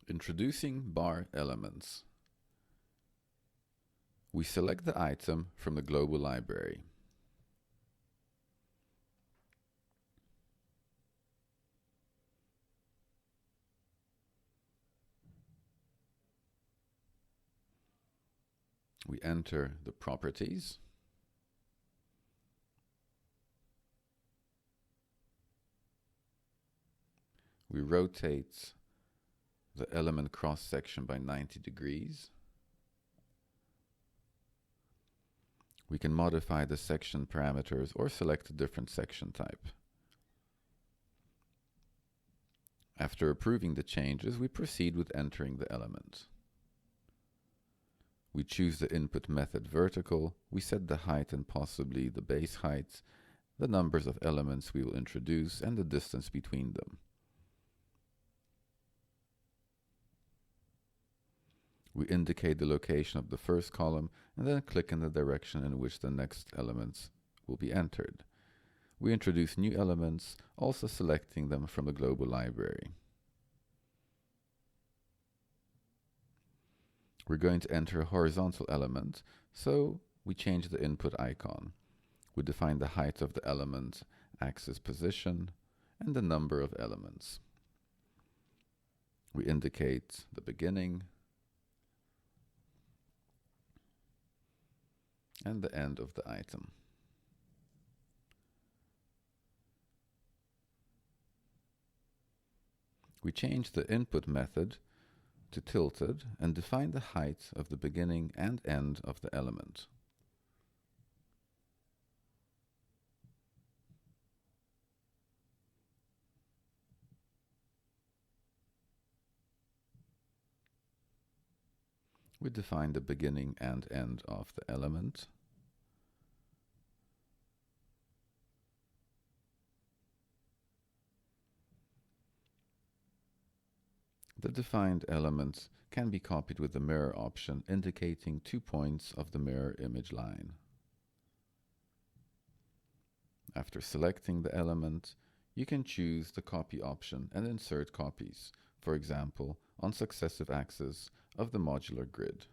Introducing bar elements. We select the item from the global library. We enter the properties. We rotate the element cross-section by 90 degrees. We can modify the section parameters or select a different section type. After approving the changes, we proceed with entering the element. We choose the input method vertical, we set the height and possibly the base height, the numbers of elements we will introduce, and the distance between them. We indicate the location of the first column and then click in the direction in which the next elements will be entered. We introduce new elements, also selecting them from the global library. We're going to enter a horizontal element, so we change the input icon. We define the height of the element, axis position, and the number of elements. We indicate the beginning and the end of the item. We change the input method to tilted and define the height of the beginning and end of the element. We define the beginning and end of the element. The defined element can be copied with the mirror option, indicating 2 points of the mirror image line. After selecting the element, you can choose the copy option and insert copies, for example, on successive axes of the modular grid.